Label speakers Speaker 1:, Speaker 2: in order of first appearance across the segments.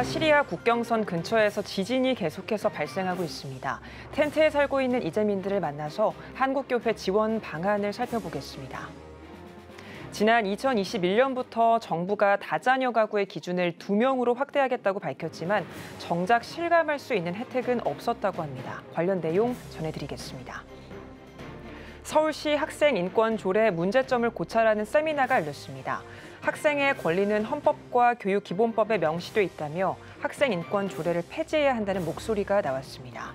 Speaker 1: 튀르키예와 시리아 국경선 근처에서 지진이 계속해서 발생하고 있습니다. 텐트에 살고 있는 이재민들을 만나서 한국교회 지원 방안을 살펴보겠습니다. 지난 2021년부터 정부가 다자녀 가구의 기준을 2명으로 확대하겠다고 밝혔지만 정작 실감할 수 있는 혜택은 없었다고 합니다. 관련 내용 전해드리겠습니다. 서울시 학생인권조례 문제점을 고찰하는 세미나가 열렸습니다. 학생의 권리는 헌법과 교육기본법에 명시돼 있다며 학생인권조례를 폐지해야 한다는 목소리가 나왔습니다.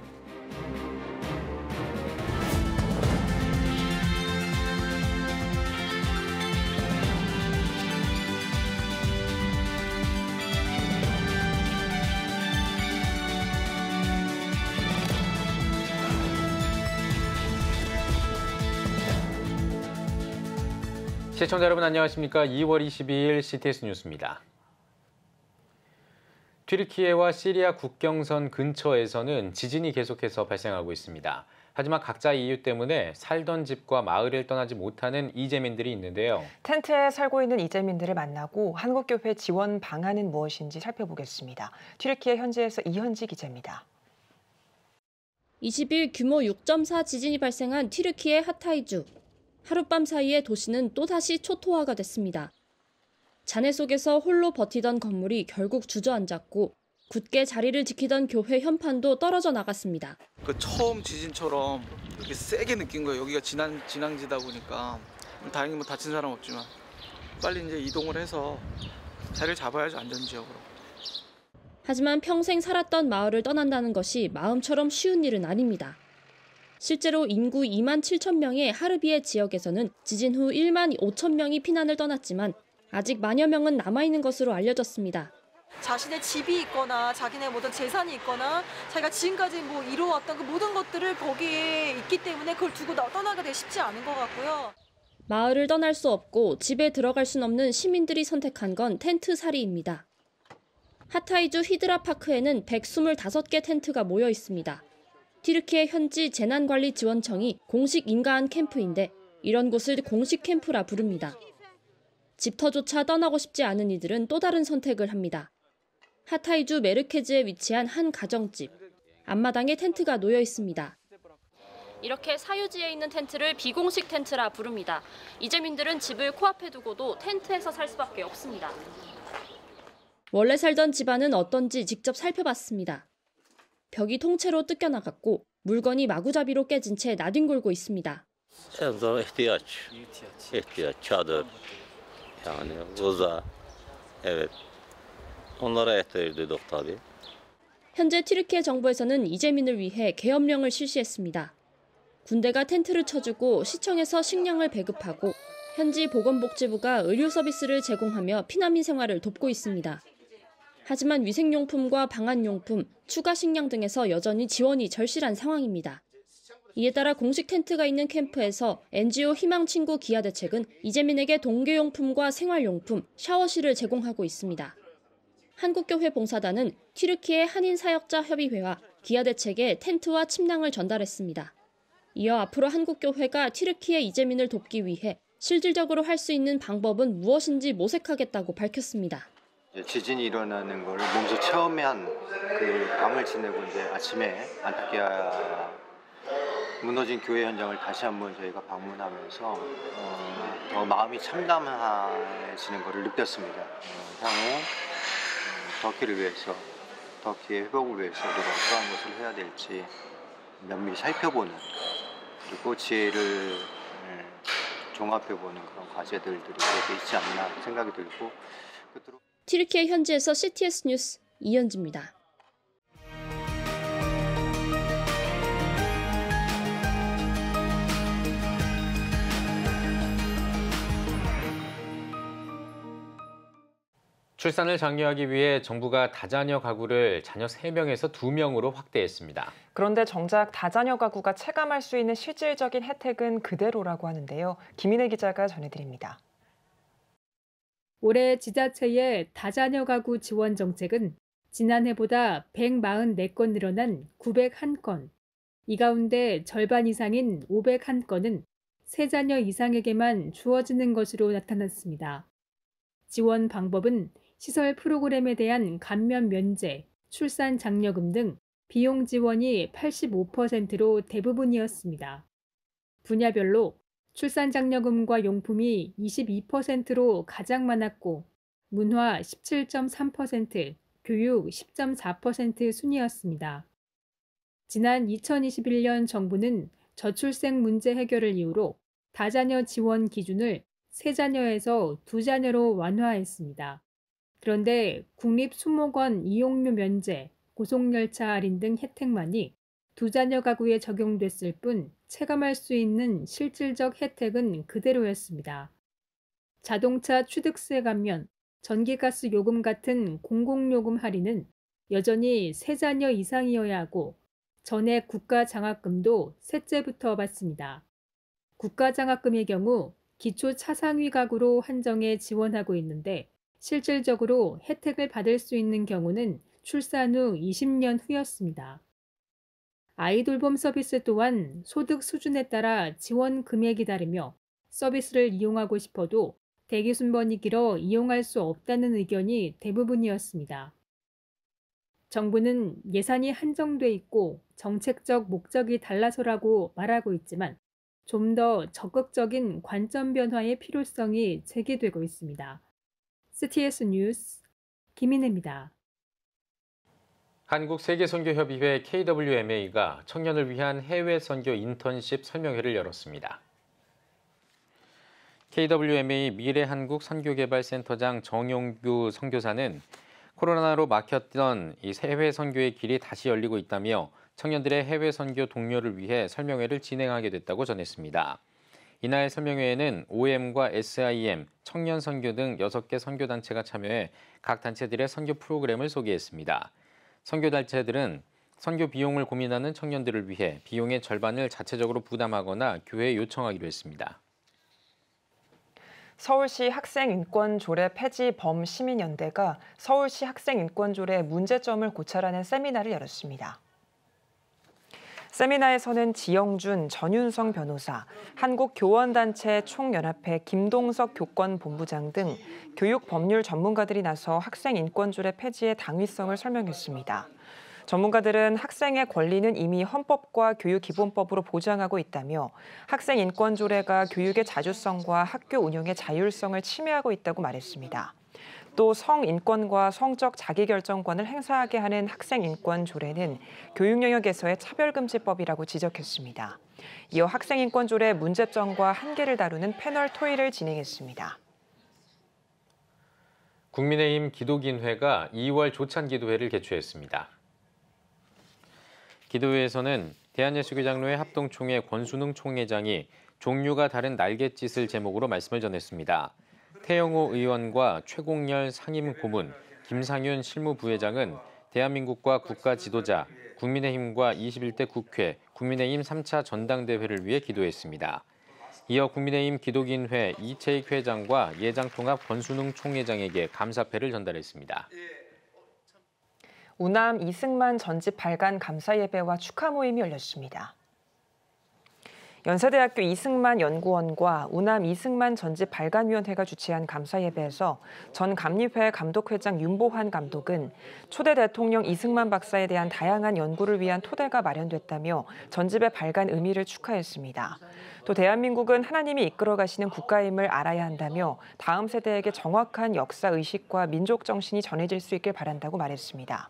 Speaker 2: 시청자 여러분 안녕하십니까? 2월 22일 CTS 뉴스입니다. 튀르키예와 시리아 국경선 근처에서는 지진이 계속해서 발생하고 있습니다. 하지만 각자의 이유 때문에 살던 집과 마을을 떠나지 못하는 이재민들이 있는데요.
Speaker 1: 텐트에 살고 있는 이재민들을 만나고 한국교회 지원 방안은 무엇인지 살펴보겠습니다. 튀르키예 현지에서 이현지 기자입니다.
Speaker 3: 20일 규모 6.4 지진이 발생한 튀르키예 하타이주. 하룻밤 사이에 도시는 또다시 초토화가 됐습니다. 잔해 속에서 홀로 버티던 건물이 결국 주저앉았고 굳게 자리를 지키던 교회 현판도 떨어져 나갔습니다.
Speaker 4: 그 처음 지진처럼 이렇게 세게 느낀 거예요. 여기가 진앙지다 보니까 다행히 뭐 다친 사람 없지만 빨리 이제 이동을 해서 자리를 잡아야죠, 안전지역으로.
Speaker 3: 하지만 평생 살았던 마을을 떠난다는 것이 마음처럼 쉬운 일은 아닙니다. 실제로 인구 2만 7천 명의 하르비에 지역에서는 지진 후 1만 5천 명이 피난을 떠났지만 아직 만여 명은 남아있는 것으로 알려졌습니다.
Speaker 5: 자신의 집이 있거나 자기네 모든 재산이 있거나 자기가 지금까지 뭐 이루어왔던 그 모든 것들을 거기에 있기 때문에 그걸 두고 떠나게 되기 쉽지 않은 것 같고요.
Speaker 3: 마을을 떠날 수 없고 집에 들어갈 순 없는 시민들이 선택한 건 텐트살이입니다. 하타이주 히드라파크에는 125개 텐트가 모여 있습니다. 튀르키예 현지 재난관리지원청이 공식 인가한 캠프인데 이런 곳을 공식 캠프라 부릅니다. 집터조차 떠나고 싶지 않은 이들은 또 다른 선택을 합니다. 하타이주 메르케즈에 위치한 한 가정집. 앞마당에 텐트가 놓여 있습니다. 이렇게 사유지에 있는 텐트를 비공식 텐트라 부릅니다. 이재민들은 집을 코앞에 두고도 텐트에서 살 수밖에 없습니다. 원래 살던 집안은 어떤지 직접 살펴봤습니다. 벽이 통째로 뜯겨나갔고 물건이 마구잡이로 깨진 채 나뒹굴고 있습니다.
Speaker 6: çadır, yani uza, evet. Onlara ihtiyaç duyduk tabii.
Speaker 3: 현재 튀르키예 정부에서는 이재민을 위해 계엄령을 실시했습니다. 군대가 텐트를 쳐주고 시청에서 식량을 배급하고 현지 보건복지부가 의료 서비스를 제공하며 피난민 생활을 돕고 있습니다. 하지만 위생용품과 방한용품, 추가 식량 등에서 여전히 지원이 절실한 상황입니다. 이에 따라 공식 텐트가 있는 캠프에서 NGO 희망친구 기아대책은 이재민에게 동계용품과 생활용품, 샤워실을 제공하고 있습니다. 한국교회 봉사단은 튀르키예 한인사역자협의회와 기아대책에 텐트와 침낭을 전달했습니다. 이어 앞으로 한국교회가 튀르키예 이재민을 돕기 위해 실질적으로 할 수 있는 방법은 무엇인지 모색하겠다고 밝혔습니다.
Speaker 7: 지진이 일어나는 걸 몸소 체험한 그 밤을 지내고 이제 아침에 안타키아 무너진 교회 현장을 다시 한번 저희가 방문하면서 더 마음이 참담해지는 것을 느꼈습니다. 향후 터키를 위해서, 터키의 회복을 위해서 우리가 어떠한 것을 해야 될지 면밀히 살펴보는 그리고 지혜를 종합해보는 그런 과제들이 있지 않나 생각이 들고 끝으로
Speaker 3: 튀르키예 현지에서 CTS 뉴스 이현지입니다.
Speaker 2: 출산을 장려하기 위해 정부가 다자녀 가구를 자녀 3명에서 2명으로 확대했습니다.
Speaker 1: 그런데 정작 다자녀 가구가 체감할 수 있는 실질적인 혜택은 그대로라고 하는데요. 김인혜 기자가 전해드립니다.
Speaker 8: 올해 지자체의 다자녀 가구 지원 정책은 지난해보다 144건 늘어난 901건. 이 가운데 절반 이상인 501건은 3자녀 이상에게만 주어지는 것으로 나타났습니다. 지원 방법은 시설 프로그램에 대한 감면 면제, 출산 장려금 등 비용 지원이 85%로 대부분이었습니다. 분야별로 출산 장려금과 용품이 22%로 가장 많았고 문화 17.3%, 교육 10.4% 순이었습니다. 지난 2021년 정부는 저출생 문제 해결을 이유로 다자녀 지원 기준을 3자녀에서 2자녀로 완화했습니다. 그런데 국립수목원 이용료 면제, 고속열차 할인 등 혜택만이 2자녀 가구에 적용됐을 뿐 체감할 수 있는 실질적 혜택은 그대로였습니다. 자동차 취득세 감면, 전기가스 요금 같은 공공요금 할인은 여전히 3자녀 이상이어야 하고 전액 국가장학금도 셋째부터 받습니다. 국가장학금의 경우 기초 차상위 가구로 한정해 지원하고 있는데 실질적으로 혜택을 받을 수 있는 경우는 출산 후 20년 후였습니다. 아이돌봄 서비스 또한 소득 수준에 따라 지원 금액이 다르며 서비스를 이용하고 싶어도 대기 순번이 길어 이용할 수 없다는 의견이 대부분이었습니다. 정부는 예산이 한정돼 있고 정책적 목적이 달라서라고 말하고 있지만 좀 더 적극적인 관점 변화의 필요성이 제기되고 있습니다. CTS 뉴스 김인혜입니다.
Speaker 2: 한국세계선교협의회 KWMA가 청년을 위한 해외 선교 인턴십 설명회를 열었습니다. KWMA 미래한국선교개발센터장 정용규 선교사는 코로나로 막혔던 이 해외 선교의 길이 다시 열리고 있다며 청년들의 해외 선교 동료를 위해 설명회를 진행하게 됐다고 전했습니다. 이날 설명회에는 OM과 SIM, 청년 선교 등 6개 선교단체가 참여해 각 단체들의 선교 프로그램을 소개했습니다. 선교단체들은 선교 비용을 고민하는 청년들을 위해 비용의 절반을 자체적으로 부담하거나 교회에 요청하기로 했습니다.
Speaker 1: 서울시 학생인권조례 폐지 범시민연대가 서울시 학생인권조례 문제점을 고찰하는 세미나를 열었습니다. 세미나에서는 지영준, 전윤성 변호사, 한국교원단체 총연합회 김동석 교권본부장 등 교육법률 전문가들이 나서 학생인권조례 폐지의 당위성을 설명했습니다. 전문가들은 학생의 권리는 이미 헌법과 교육기본법으로 보장하고 있다며 학생인권조례가 교육의 자주성과 학교 운영의 자율성을 침해하고 있다고 말했습니다. 또 성인권과 성적 자기결정권을 행사하게 하는 학생인권조례는 교육 영역에서의 차별금지법이라고 지적했습니다. 이어 학생인권조례 문제점과 한계를 다루는 패널 토의를 진행했습니다.
Speaker 2: 국민의힘 기독인회가 2월 조찬기도회를 개최했습니다. 기도회에서는 대한예수교장로회 합동총회 권순흥 총회장이 종류가 다른 날갯짓을 제목으로 말씀을 전했습니다. 태영호 의원과 최공열 상임고문, 김상윤 실무부회장은 대한민국과 국가 지도자, 국민의힘과 21대 국회, 국민의힘 3차 전당대회를 위해 기도했습니다. 이어 국민의힘 기독인회 이채익 회장과 예장통합 권순흥 총회장에게 감사패를 전달했습니다.
Speaker 1: 우남 이승만 전집 발간 감사예배와 축하 모임이 열렸습니다. 연세대학교 이승만 연구원과 우남 이승만 전집 발간위원회가 주최한 감사예배에서 전 감리회 감독회장 윤보환 감독은 초대 대통령 이승만 박사에 대한 다양한 연구를 위한 토대가 마련됐다며 전집의 발간 의미를 축하했습니다. 또 대한민국은 하나님이 이끌어 가시는 국가임을 알아야 한다며 다음 세대에게 정확한 역사 의식과 민족 정신이 전해질 수 있길 바란다고 말했습니다.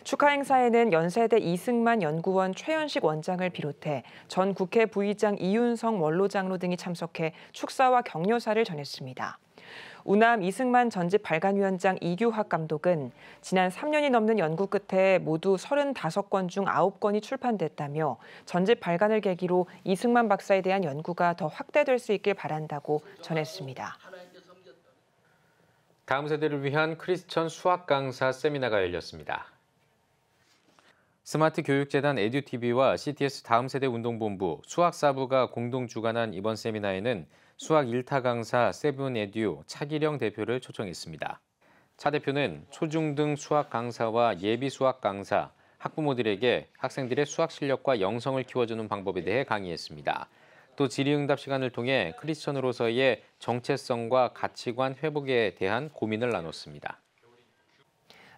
Speaker 1: 축하 행사에는 연세대 이승만 연구원 최현식 원장을 비롯해 전 국회 부의장 이윤성 원로장로 등이 참석해 축사와 격려사를 전했습니다. 우남 이승만 전집 발간위원장 이규학 감독은 지난 3년이 넘는 연구 끝에 모두 35권 중 9권이 출판됐다며 전집 발간을 계기로 이승만 박사에 대한 연구가 더 확대될 수 있길 바란다고 전했습니다.
Speaker 2: 다음 세대를 위한 크리스천 수학 강사 세미나가 열렸습니다. 스마트교육재단 에듀TV와 CTS 다음세대 운동본부, 수학사부가 공동 주관한 이번 세미나에는 수학 1타 강사 세븐에듀 차기령 대표를 초청했습니다. 차 대표는 초중등 수학 강사와 예비 수학 강사, 학부모들에게 학생들의 수학 실력과 영성을 키워주는 방법에 대해 강의했습니다. 또 질의응답 시간을 통해 크리스천으로서의 정체성과 가치관 회복에 대한 고민을 나눴습니다.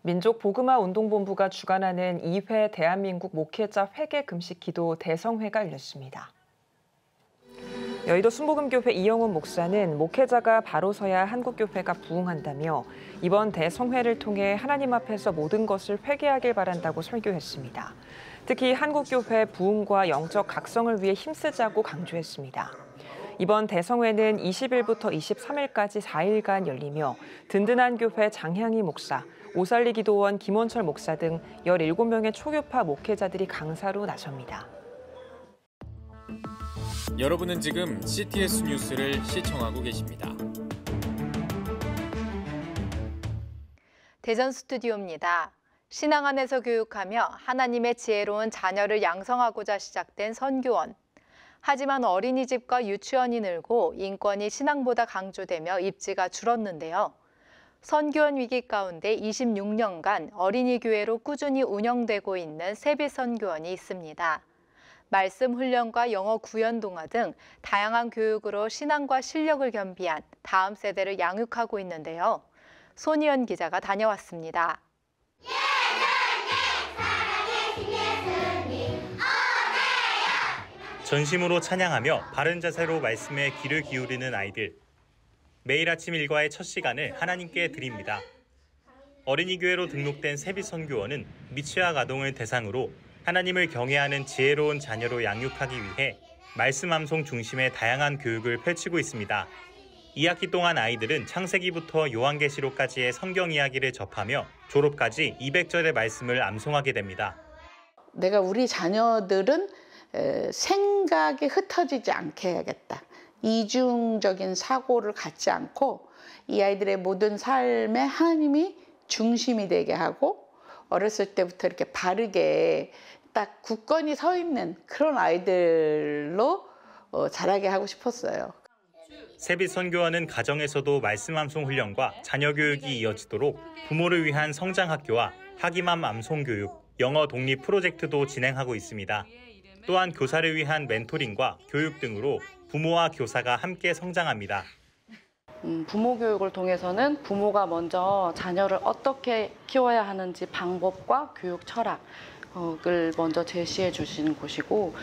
Speaker 1: 민족복음화운동본부가 주관하는 2회 대한민국 목회자 회개 금식 기도 대성회가 열렸습니다. 여의도 순복음교회 이영훈 목사는 목회자가 바로 서야 한국교회가 부흥한다며 이번 대성회를 통해 하나님 앞에서 모든 것을 회개하길 바란다고 설교했습니다. 특히 한국교회 부흥과 영적 각성을 위해 힘쓰자고 강조했습니다. 이번 대성회는 20일부터 23일까지 4일간 열리며 든든한 교회 장향희 목사, 오살리 기도원 김원철 목사 등 17명의 초교파 목회자들이 강사로 나섭니다.
Speaker 9: 여러분은 지금 CTS 뉴스를 시청하고 계십니다.
Speaker 10: 대전 스튜디오입니다. 신앙 안에서 교육하며 하나님의 지혜로운 자녀를 양성하고자 시작된 선교원. 하지만 어린이집과 유치원이 늘고 인권이 신앙보다 강조되며 입지가 줄었는데요. 선교원 위기 가운데 26년간 어린이 교회로 꾸준히 운영되고 있는 세빛선교원이 있습니다. 말씀 훈련과 영어 구연 동화 등 다양한 교육으로 신앙과 실력을 겸비한 다음 세대를 양육하고 있는데요. 손희연 기자가 다녀왔습니다.
Speaker 11: 전심으로 찬양하며 바른 자세로 말씀에 귀를 기울이는 아이들. 매일 아침 일과의 첫 시간을 하나님께 드립니다. 어린이 교회로 등록된 세빛선교원은 미취학 아동을 대상으로 하나님을 경외하는 지혜로운 자녀로 양육하기 위해 말씀 암송 중심의 다양한 교육을 펼치고 있습니다. 2학기 동안 아이들은 창세기부터 요한계시록까지의 성경 이야기를 접하며 졸업까지 200절의 말씀을 암송하게 됩니다.
Speaker 12: 내가 우리 자녀들은 생각이 흩어지지 않게 해야겠다. 이중적인 사고를 갖지 않고 이 아이들의 모든 삶에 하나님이 중심이 되게 하고 어렸을 때부터 이렇게 바르게 딱 굳건히 서 있는 그런 아이들로 자라게 하고 싶었어요.
Speaker 11: 세빛선교원은 가정에서도 말씀 암송 훈련과 자녀 교육이 이어지도록 부모를 위한 성장학교와 학임함 암송 교육, 영어 독립 프로젝트도 진행하고 있습니다. 또한 교사를 위한 멘토링과 교육 등으로 부모와 교사가 함께 성장합니다.
Speaker 13: 부모 교육을 통해서는 부모가 먼저 자녀를 어떻게 키워야 하는지 방법과 교육 철학을 먼저 제시해 주시는 곳이고,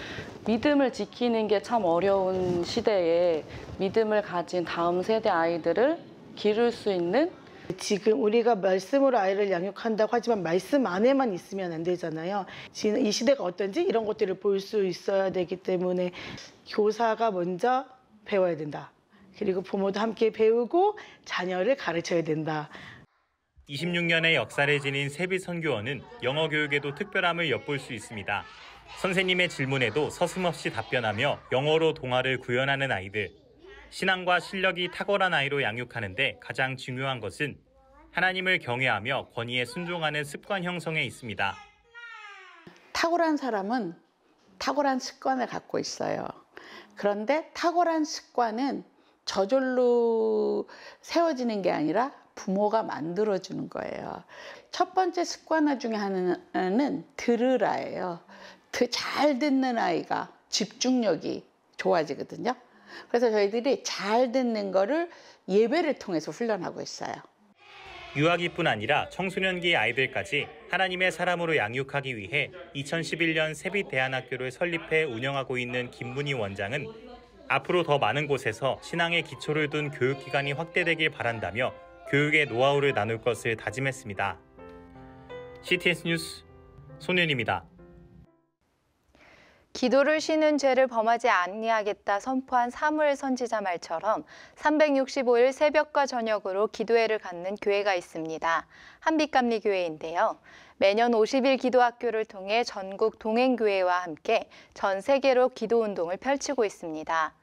Speaker 13: 믿음을 지키는 게 참 어려운 시대에 믿음을 가진 다음 세대 아이들을 기를 수 있는,
Speaker 14: 지금 우리가 말씀으로 아이를 양육한다고 하지만 말씀 안에만 있으면 안 되잖아요. 이 시대가 어떤지 이런 것들을 볼 수 있어야 되기 때문에 교사가 먼저 배워야 된다. 그리고 부모도 함께 배우고 자녀를 가르쳐야 된다.
Speaker 11: 26년의 역사를 지닌 세빛선교원은 영어 교육에도 특별함을 엿볼 수 있습니다. 선생님의 질문에도 서슴없이 답변하며 영어로 동화를 구현하는 아이들. 신앙과 실력이 탁월한 아이로 양육하는데 가장 중요한 것은 하나님을 경외하며 권위에 순종하는 습관 형성에 있습니다.
Speaker 12: 탁월한 사람은 탁월한 습관을 갖고 있어요. 그런데 탁월한 습관은 저절로 세워지는 게 아니라 부모가 만들어주는 거예요. 첫 번째 습관 중에 하나는 들으라예요. 잘 듣는 아이가 집중력이 좋아지거든요. 그래서 저희들이 잘 듣는 거를 예배를 통해서 훈련하고 있어요.
Speaker 11: 유아기뿐 아니라 청소년기 아이들까지 하나님의 사람으로 양육하기 위해 2011년 세빛대안학교를 설립해 운영하고 있는 김문희 원장은 앞으로 더 많은 곳에서 신앙의 기초를 둔 교육기관이 확대되길 바란다며 교육의 노하우를 나눌 것을 다짐했습니다. CTS 뉴스 손윤입니다.
Speaker 10: 기도를 쉬는 죄를 범하지 아니하겠다 선포한 사무엘 선지자 말처럼 365일 새벽과 저녁으로 기도회를 갖는 교회가 있습니다. 한빛감리교회인데요. 매년 50일 기도학교를 통해 전국 동행교회와 함께 전 세계로 기도운동을 펼치고 있습니다.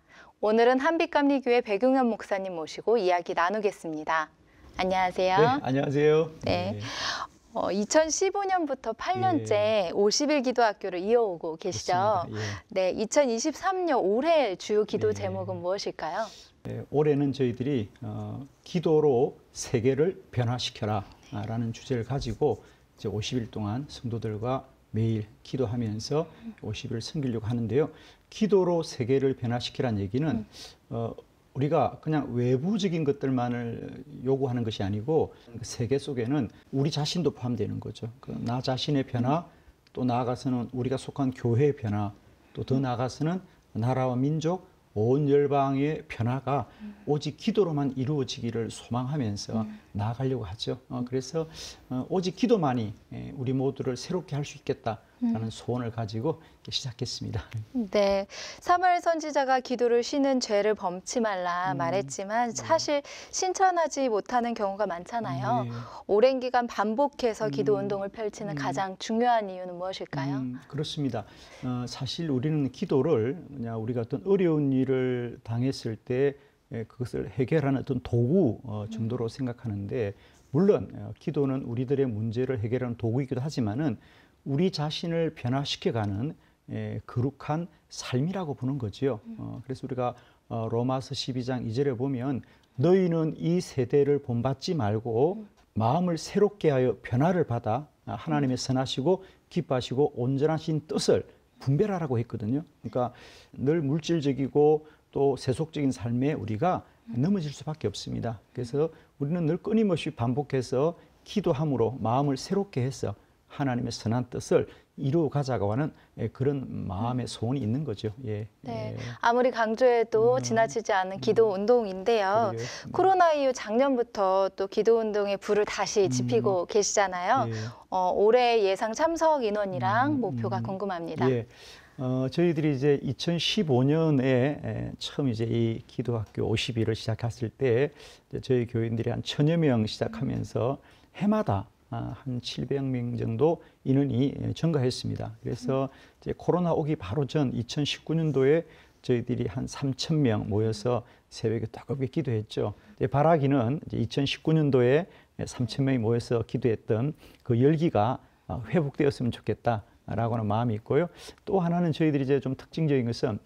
Speaker 10: 오늘은 한빛감리교회 백용현 목사님 모시고 이야기 나누겠습니다. 안녕하세요.
Speaker 15: 네, 안녕하세요.
Speaker 10: 네. 2015년부터 8년째 50일 기도학교를 이어오고 계시죠?
Speaker 15: 예.
Speaker 10: 네, 2023년 올해 주요 기도 제목은 무엇일까요?
Speaker 15: 네, 올해는 저희들이 기도로 세계를 변화시켜라 라는 주제를 가지고 이제 50일 동안 성도들과 매일 기도하면서 50일 섬기려고 하는데요. 기도로 세계를 변화시키라는 얘기는 우리가 그냥 외부적인 것들만을 요구하는 것이 아니고 세계 속에는 우리 자신도 포함되는 거죠. 나 자신의 변화, 또 나아가서는 우리가 속한 교회의 변화, 또 더 나아가서는 나라와 민족, 온 열방의 변화가 오직 기도로만 이루어지기를 소망하면서 나아가려고 하죠. 그래서 오직 기도만이 우리 모두를 새롭게 할 수 있겠다라는 소원을 가지고 시작했습니다.
Speaker 10: 네, 사무엘 선지자가 기도를 쉬는 죄를 범치 말라 말했지만 사실 실천하지 못하는 경우가 많잖아요. 오랜 기간 반복해서 기도 운동을 펼치는 가장 중요한 이유는 무엇일까요?
Speaker 15: 그렇습니다. 사실 우리는 기도를 우리가 어떤 어려운 일을 당했을 때 그것을 해결하는 어떤 도구 정도로 생각하는데, 물론 기도는 우리들의 문제를 해결하는 도구이기도 하지만은 우리 자신을 변화시켜가는 거룩한 삶이라고 보는 거지요. 그래서 우리가 로마서 12장 2절에 보면 너희는 이 세대를 본받지 말고 마음을 새롭게 하여 변화를 받아 하나님의 선하시고 기뻐하시고 온전하신 뜻을 분별하라고 했거든요. 그러니까 늘 물질적이고 또 세속적인 삶에 우리가 넘어질 수밖에 없습니다. 그래서 우리는 늘 끊임없이 반복해서 기도함으로 마음을 새롭게 해서 하나님의 선한 뜻을 이루어 가자고 하는 그런 마음의 소원이 있는 거죠. 예.
Speaker 10: 네, 아무리 강조해도 지나치지 않은 기도 운동인데요. 코로나 이후 작년부터 또 기도 운동의 불을 다시 지피고 계시잖아요. 올해 예상 참석 인원이랑 목표가 궁금합니다.
Speaker 15: 예. 저희들이 이제 2015년에 처음 이제 이 기도학교 50일을 시작했을 때 저희 교인들이 한 1000여 명 시작하면서 해마다 한 700명 정도 인원이 증가했습니다. 그래서 이제 코로나 오기 바로 전 2019년도에 저희들이 한 3,000명 모여서 새벽에 뜨겁게 기도했죠. 바라기는 이제 2019년도에 3,000명이 모여서 기도했던 그 열기가 회복되었으면 좋겠다라고 하는 마음이 있고요. 또 하나는 저희들이 이제 좀 특징적인 것은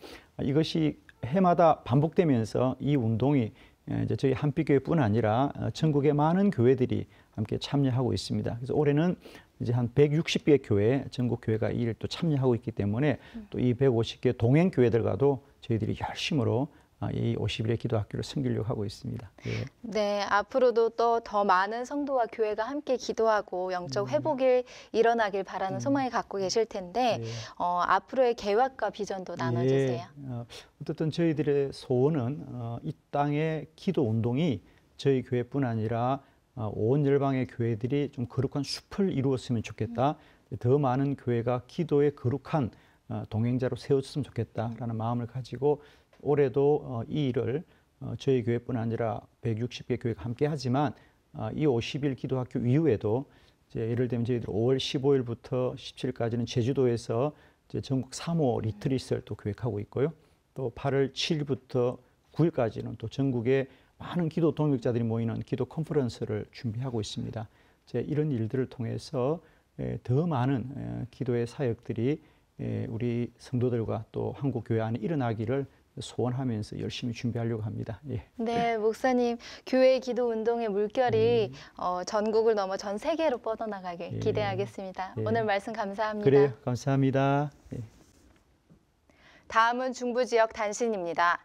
Speaker 15: 이것이 해마다 반복되면서 이 운동이 이제 저희 한빛교회뿐 아니라 전국의 많은 교회들이 함께 참여하고 있습니다. 그래서 올해는 이제 한 160개 교회, 전국 교회가 이 일을 또 참여하고 있기 때문에 또 이 150개 동행 교회들과도 저희들이 열심으로 이 50일의 기도학교를 섬기려고 하고 있습니다. 예.
Speaker 10: 네, 앞으로도 또 더 많은 성도와 교회가 함께 기도하고 영적 회복이 일어나길 바라는 소망을 갖고 계실 텐데 앞으로의 계획과 비전도 나눠주세요.
Speaker 15: 어쨌든 저희들의 소원은 이 땅의 기도 운동이 저희 교회뿐 아니라 온 열방의 교회들이 좀 거룩한 숲을 이루었으면 좋겠다. 더 많은 교회가 기도의 거룩한 동행자로 세워졌으면 좋겠다라는 마음을 가지고 올해도 이 일을 저희 교회뿐 아니라 160개 교회가 함께 하지만 이 50일 기도학교 이후에도 이제 예를 들면 저희들 5월 15일부터 17일까지는 제주도에서 이제 전국 3호 리트릿을 또 계획하고 있고요. 또 8월 7일부터 9일까지는 또 전국의 많은 기도 동역자들이 모이는 기도 컨퍼런스를 준비하고 있습니다. 이런 일들을 통해서 더 많은 기도의 사역들이 우리 성도들과 또 한국 교회 안에 일어나기를 소원하면서 열심히 준비하려고 합니다. 예.
Speaker 10: 네, 목사님, 교회 기도 운동의 물결이 전국을 넘어 전 세계로 뻗어나가길 기대하겠습니다. 오늘 말씀 감사합니다.
Speaker 15: 그래요, 감사합니다. 예.
Speaker 10: 다음은 중부 지역 단신입니다.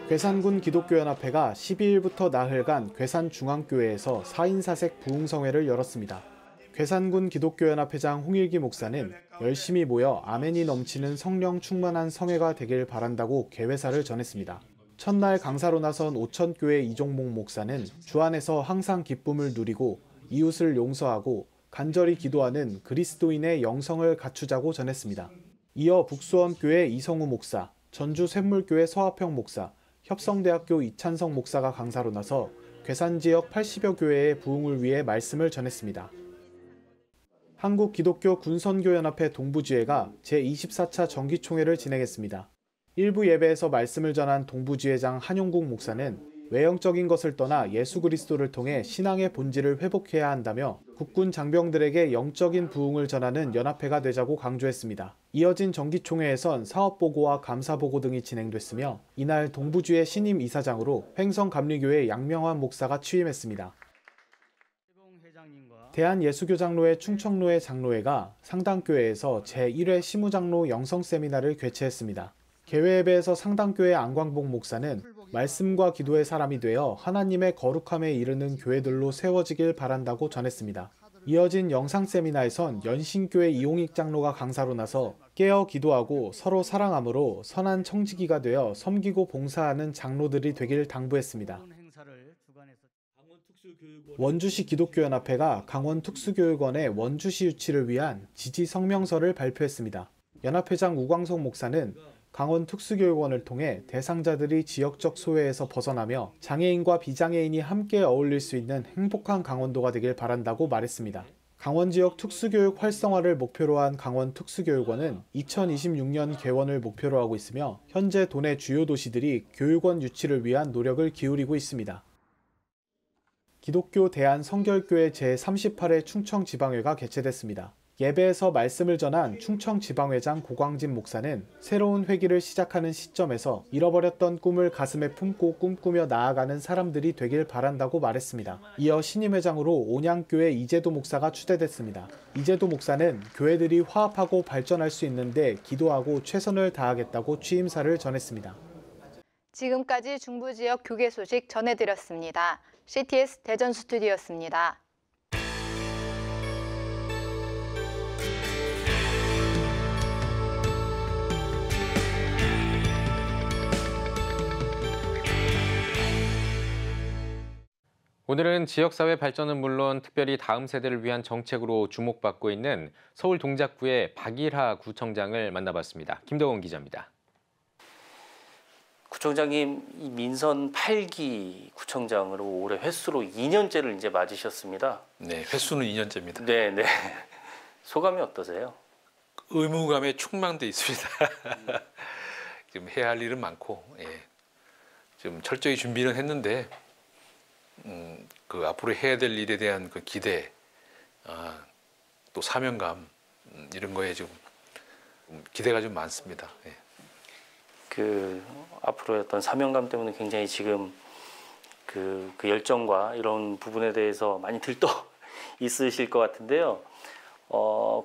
Speaker 16: 괴산군 기독교연합회가 12일부터 나흘간 괴산중앙교회에서 4인 사색 부흥성회를 열었습니다. 괴산군 기독교연합회장 홍일기 목사는 열심히 모여 아멘이 넘치는 성령 충만한 성회가 되길 바란다고 개회사를 전했습니다. 첫날 강사로 나선 오천교회 이종목 목사는 주 안에서 항상 기쁨을 누리고 이웃을 용서하고 간절히 기도하는 그리스도인의 영성을 갖추자고 전했습니다. 이어 북수원교회 이성우 목사, 전주 샘물교회 서하평 목사, 협성대학교 이찬성 목사가 강사로 나서 괴산 지역 80여 교회의 부흥을 위해 말씀을 전했습니다. 한국기독교 군선교연합회 동부지회가 제24차 정기총회를 진행했습니다. 일부 예배에서 말씀을 전한 동부지회장 한용국 목사는 외형적인 것을 떠나 예수 그리스도를 통해 신앙의 본질을 회복해야 한다며 국군 장병들에게 영적인 부흥을 전하는 연합회가 되자고 강조했습니다. 이어진 정기총회에선 사업보고와 감사보고 등이 진행됐으며 이날 동부지회 신임 이사장으로 횡성감리교회 양명환 목사가 취임했습니다. 대한예수교장로회 충청로회 장로회가 상당교회에서 제1회 시무장로 영성세미나를 개최했습니다. 개회예배에서 상당교회 안광복 목사는 말씀과 기도의 사람이 되어 하나님의 거룩함에 이르는 교회들로 세워지길 바란다고 전했습니다. 이어진 영상 세미나에선 연신교회 이홍익 장로가 강사로 나서 깨어 기도하고 서로 사랑함으로 선한 청지기가 되어 섬기고 봉사하는 장로들이 되길 당부했습니다. 원주시 기독교연합회가 강원특수교육원의 원주시 유치를 위한 지지 성명서를 발표했습니다. 연합회장 우광석 목사는 강원특수교육원을 통해 대상자들이 지역적 소외에서 벗어나며 장애인과 비장애인이 함께 어울릴 수 있는 행복한 강원도가 되길 바란다고 말했습니다. 강원 지역 특수교육 활성화를 목표로 한 강원특수교육원은 2026년 개원을 목표로 하고 있으며 현재 도내 주요 도시들이 교육원 유치를 위한 노력을 기울이고 있습니다. 기독교 대한성결교회 제38회 충청지방회가 개최됐습니다. 예배에서 말씀을 전한 충청지방회장 고광진 목사는 새로운 회기를 시작하는 시점에서 잃어버렸던 꿈을 가슴에 품고 꿈꾸며 나아가는 사람들이 되길 바란다고 말했습니다. 이어 신임회장으로 온양교회 이재도 목사가 추대됐습니다. 이재도 목사는 교회들이 화합하고 발전할 수 있는데 기도하고 최선을 다하겠다고 취임사를 전했습니다.
Speaker 10: 지금까지 중부지역 교계 소식 전해드렸습니다. CTS 대전 스튜디오였습니다.
Speaker 2: 오늘은 지역사회 발전은 물론 특별히 다음 세대를 위한 정책으로 주목받고 있는 서울 동작구의 박일하 구청장을 만나봤습니다. 김동원 기자입니다.
Speaker 17: 구청장님, 이 민선 8기 구청장으로 올해 횟수로 2년째를 이제 맞으셨습니다.
Speaker 18: 네, 횟수는 2년째입니다.
Speaker 17: 네, 네. 소감이 어떠세요?
Speaker 18: 의무감에 충만돼 있습니다. 지금 해야 할 일은 많고, 좀 철저히 준비는 했는데, 그 앞으로 해야 될 일에 대한 그 기대, 또 사명감 이런 거에 좀 기대가 좀 많습니다.
Speaker 17: 그 앞으로의 어떤 사명감 때문에 굉장히 지금 그 열정과 이런 부분에 대해서 많이 들떠 있으실 것 같은데요.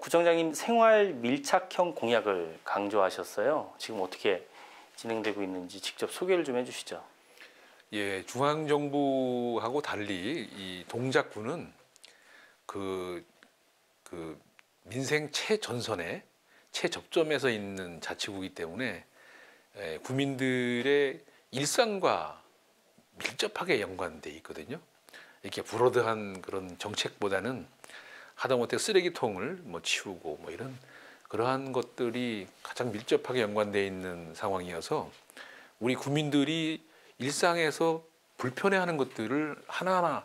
Speaker 17: 구청장님 생활 밀착형 공약을 강조하셨어요. 지금 어떻게 진행되고 있는지 직접 소개를 좀 해주시죠.
Speaker 18: 예, 중앙정부하고 달리 이 동작구는 그 민생 최전선에 최접점에서 있는 자치구이기 때문에 구민들의 일상과 밀접하게 연관돼 있거든요. 이렇게 브로드한 그런 정책보다는 하다못해 쓰레기통을 치우고 이런 그러한 것들이 가장 밀접하게 연관돼 있는 상황이어서 우리 구민들이 일상에서 불편해하는 것들을 하나하나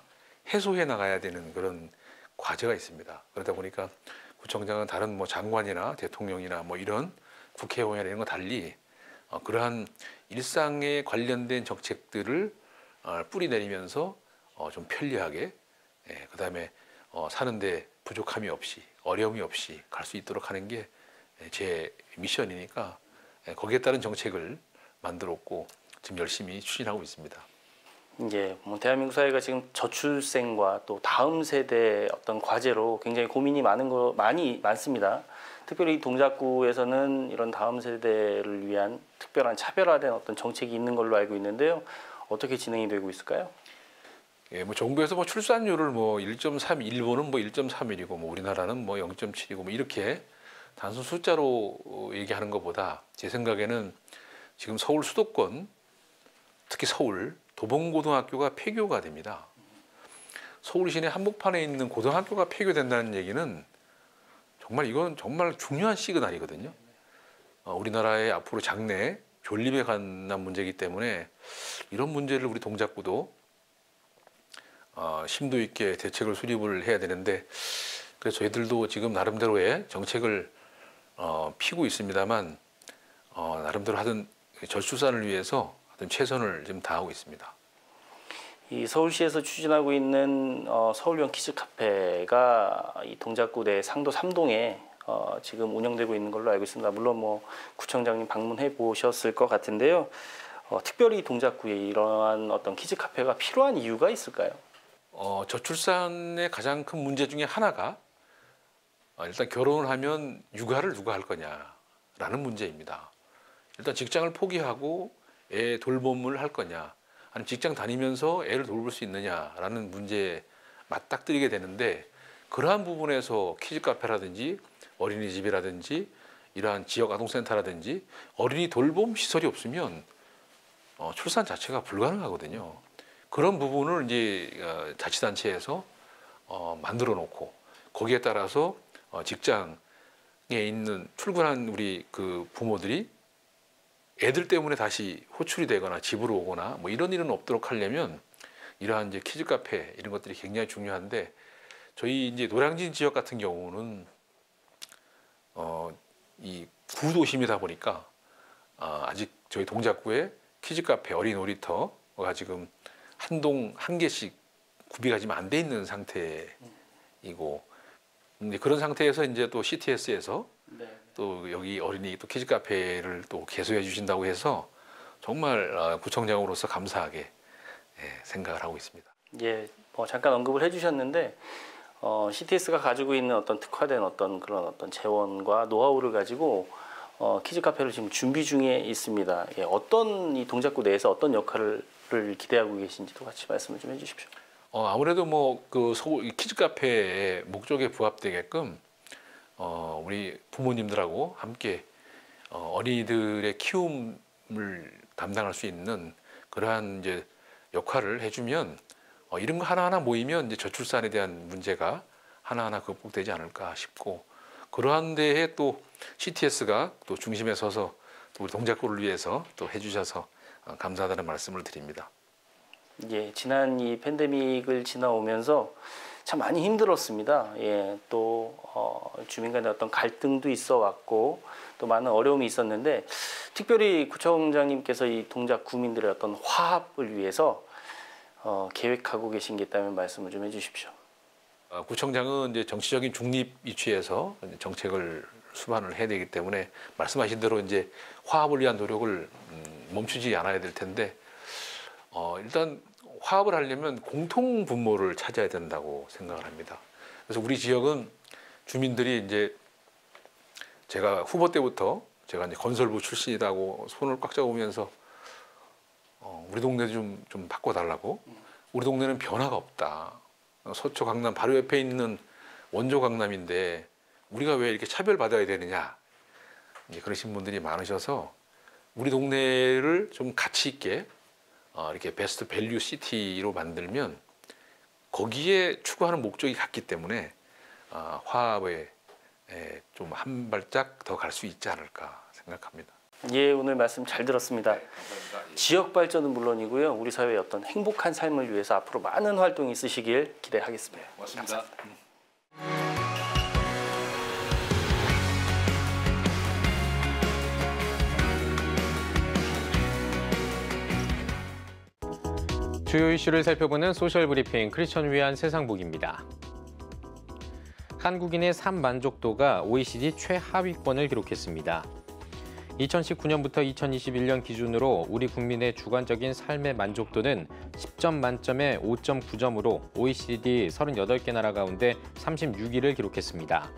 Speaker 18: 해소해 나가야 되는 그런 과제가 있습니다. 그러다 보니까 구청장은 다른 장관이나 대통령이나 이런 국회의원이나 이런 거 달리 그러한 일상에 관련된 정책들을 뿌리내리면서 좀 편리하게, 그다음에 사는데 부족함이 없이 어려움이 없이 갈 수 있도록 하는 게 제 미션이니까 거기에 따른 정책을 만들었고 지금 열심히 추진하고 있습니다.
Speaker 17: 이제 대한민국 사회가 지금 저출생과 또 다음 세대 어떤 과제로 굉장히 고민이 많습니다. 특별히 동작구에서는 이런 다음 세대를 위한 특별한 차별화된 어떤 정책이 있는 걸로 알고 있는데요. 어떻게 진행이 되고 있을까요?
Speaker 18: 예, 정부에서 출산율을 1.3, 일본은 1.31이고 우리나라는 0.7이고 이렇게 단순 숫자로 얘기하는 것보다 제 생각에는 지금 서울 수도권, 특히 서울 도봉고등학교가 폐교가 됩니다. 서울 시내 한복판에 있는 고등학교가 폐교된다는 얘기는 이건 정말 중요한 시그널이거든요. 우리나라의 앞으로 장래 존립에 관한 문제이기 때문에 이런 문제를 우리 동작구도 심도 있게 대책을 수립을 해야 되는데, 그래서 저희들도 지금 나름대로의 정책을 피고 있습니다만 나름대로 하던 저출산을 위해서 하여튼 최선을 지금 다하고 있습니다.
Speaker 17: 이 서울시에서 추진하고 있는 서울형 키즈 카페가 이 동작구 내 상도 3동에 지금 운영되고 있는 걸로 알고 있습니다. 물론 구청장님 방문해 보셨을 것 같은데요. 특별히 동작구에 이러한 어떤 키즈 카페가 필요한 이유가 있을까요?
Speaker 18: 저출산의 가장 큰 문제 중에 하나가 일단 결혼을 하면 육아를 누가 할 거냐라는 문제입니다. 일단 직장을 포기하고 애 돌봄을 할 거냐, 아니면 직장 다니면서 애를 돌볼 수 있느냐라는 문제에 맞닥뜨리게 되는데, 그러한 부분에서 키즈카페라든지 어린이집이라든지 이러한 지역 아동센터라든지 어린이 돌봄 시설이 없으면 출산 자체가 불가능하거든요. 그런 부분을 이제 자치단체에서 만들어 놓고, 거기에 따라서 직장에 있는 출근한 우리 그 부모들이 애들 때문에 다시 호출이 되거나 집으로 오거나 뭐 이런 일은 없도록 하려면 이러한 이제 키즈 카페 이런 것들이 굉장히 중요한데, 저희 이제 노량진 지역 같은 경우는 이 구도심이다 보니까 아직 저희 동작구에 키즈 카페 어린 놀이터가 지금 한 동 한 개씩 구비가 지금 안 돼 있는 상태이고, 이제 그런 상태에서 이제 또 CTS에서 또 여기 어린이 또 키즈 카페를 또 개소해 주신다고 해서 정말 구청장으로서 감사하게 생각을 하고 있습니다.
Speaker 17: 예, 뭐 잠깐 언급을 해주셨는데 CTS가 가지고 있는 어떤 특화된 그런 재원과 노하우를 가지고 키즈 카페를 지금 준비 중에 있습니다. 예, 어떤 이 동작구 내에서 어떤 역할을 기대하고 계신지도 같이 말씀을 좀 해주십시오.
Speaker 18: 아무래도 뭐 그 키즈 카페의 목적에 부합되게끔 우리 부모님들하고 함께 어린이들의 키움을 담당할 수 있는 그러한 이제 역할을 해주면 이런 거 하나하나 모이면 이제 저출산에 대한 문제가 하나하나 극복되지 않을까 싶고, 그러한 데에 또 CTS가 또 중심에 서서 또 우리 동작구를 위해서 또 해주셔서 감사하다는 말씀을 드립니다.
Speaker 17: 예, 지난 이 팬데믹을 지나오면서 참 많이 힘들었습니다. 예, 또 주민 간의 어떤 갈등도 있어 왔고 또 많은 어려움이 있었는데, 특별히 구청장님께서 이 동작 구민들의 어떤 화합을 위해서 계획하고 계신 게 있다면 말씀을 좀 해주십시오.
Speaker 18: 구청장은 이제 정치적인 중립 위치에서 정책을 수반을 해야 되기 때문에 말씀하신 대로 이제 화합을 위한 노력을 멈추지 않아야 될 텐데, 일단 화합을 하려면 공통 분모를 찾아야 된다고 생각을 합니다. 그래서 우리 지역은 주민들이 이제 제가 후보 때부터 제가 이제 건설부 출신이라고 손을 꽉 잡으면서 우리 동네도 좀 바꿔달라고, 우리 동네는 변화가 없다. 서초 강남 바로 옆에 있는 원조 강남인데 우리가 왜 이렇게 차별받아야 되느냐, 이제 그러신 분들이 많으셔서 우리 동네를 좀 가치 있게 이렇게 베스트 밸류 시티로 만들면 거기에 추구하는 목적이 같기 때문에 화합에 좀 한 발짝 더 갈 수 있지 않을까 생각합니다.
Speaker 17: 예, 오늘 말씀 잘 들었습니다. 지역 발전은 물론이고요, 우리 사회의 어떤 행복한 삶을 위해서 앞으로 많은 활동이 있으시길 기대하겠습니다.
Speaker 18: 고맙습니다.
Speaker 2: 주요 이슈를 살펴보는 소셜 브리핑 크리스천 위한 세상복입니다. 한국인의 삶 만족도가 OECD 최하위권을 기록했습니다. 2019년부터 2021년 기준으로 우리 국민의 주관적인 삶의 만족도는 10점 만점에 5.9점으로 OECD 38개 나라 가운데 36위를 기록했습니다.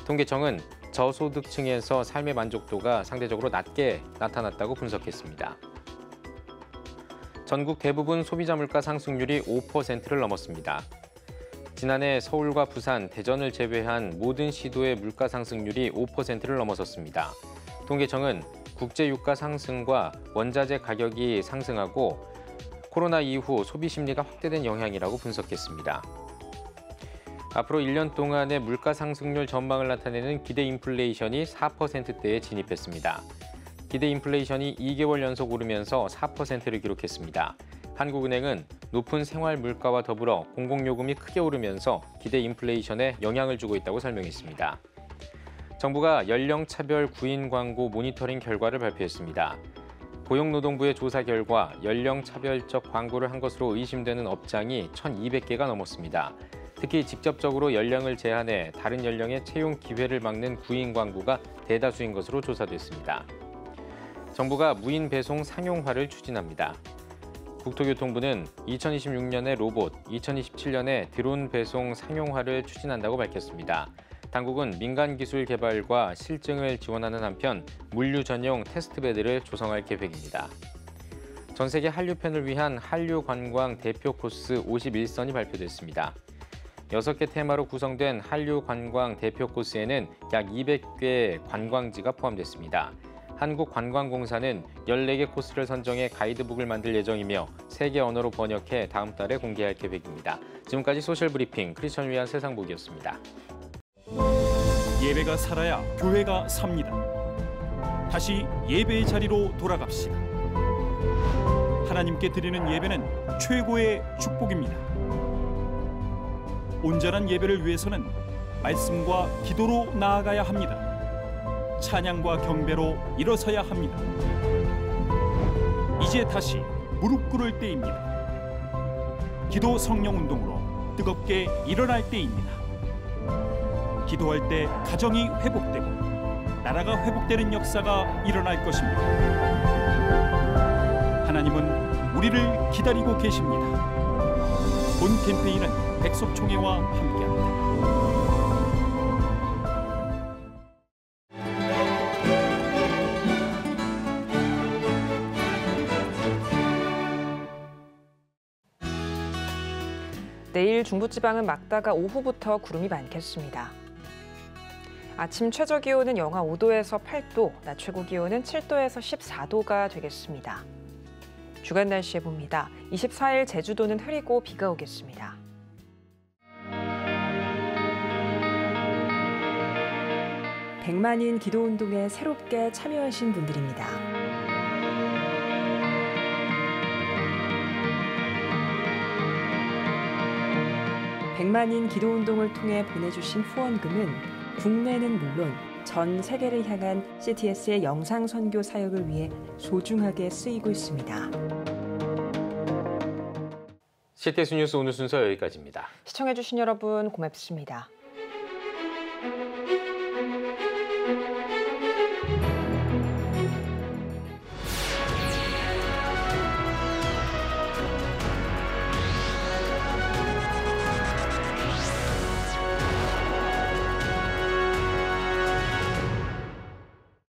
Speaker 2: 통계청은 저소득층에서 삶의 만족도가 상대적으로 낮게 나타났다고 분석했습니다. 전국 대부분 소비자 물가 상승률이 5%를 넘었습니다. 지난해 서울과 부산, 대전을 제외한 모든 시도의 물가 상승률이 5%를 넘어섰습니다. 통계청은 국제 유가 상승과 원자재 가격이 상승하고 코로나 이후 소비 심리가 확대된 영향이라고 분석했습니다. 앞으로 1년 동안의 물가 상승률 전망을 나타내는 기대 인플레이션이 4%대에 진입했습니다. 기대 인플레이션이 2개월 연속 오르면서 4%를 기록했습니다. 한국은행은 높은 생활 물가와 더불어 공공요금이 크게 오르면서 기대 인플레이션에 영향을 주고 있다고 설명했습니다. 정부가 연령차별 구인 광고 모니터링 결과를 발표했습니다. 고용노동부의 조사 결과 연령차별적 광고를 한 것으로 의심되는 업장이 1,200개가 넘었습니다. 특히 직접적으로 연령을 제한해 다른 연령의 채용 기회를 막는 구인 광고가 대다수인 것으로 조사됐습니다. 정부가 무인 배송 상용화를 추진합니다. 국토교통부는 2026년에 로봇, 2027년에 드론 배송 상용화를 추진한다고 밝혔습니다. 당국은 민간 기술 개발과 실증을 지원하는 한편 물류 전용 테스트베드를 조성할 계획입니다. 전 세계 한류팬을 위한 한류 관광 대표 코스 51선이 발표됐습니다. 6개 테마로 구성된 한류 관광 대표 코스에는 약 200개 관광지가 포함됐습니다. 한국관광공사는 14개 코스를 선정해 가이드북을 만들 예정이며 3개 언어로 번역해 다음 달에 공개할 계획입니다. 지금까지 소셜브리핑 크리스천을 위한 세상복이었습니다.
Speaker 19: 예배가 살아야 교회가 삽니다. 다시 예배의 자리로 돌아갑시다. 하나님께 드리는 예배는 최고의 축복입니다. 온전한 예배를 위해서는 말씀과 기도로 나아가야 합니다. 찬양과 경배로 일어서야 합니다. 이제 다시 무릎 꿇을 때입니다. 기도 성령 운동으로 뜨겁게 일어날 때입니다. 기도할 때 가정이 회복되고 나라가 회복되는 역사가 일어날 것입니다. 하나님은 우리를 기다리고 계십니다. 본 캠페인은 백석총회와 함께합니다.
Speaker 1: 내일 중부지방은 막다가 오후부터 구름이 많겠습니다. 아침 최저 기온은 영하 5도에서 8도, 낮 최고 기온은 7도에서 14도가 되겠습니다. 주간 날씨 해봅니다. 24일 제주도는 흐리고 비가 오겠습니다. 백만인 기도운동에 새롭게 참여하신 분들입니다. 백만인 기도운동을 통해 보내주신 후원금은 국내는 물론 전 세계를 향한 CTS의 영상 선교 사역을 위해 소중하게 쓰이고 있습니다.
Speaker 2: CTS 뉴스 오늘 순서 여기까지입니다.
Speaker 1: 시청해주신 여러분 고맙습니다.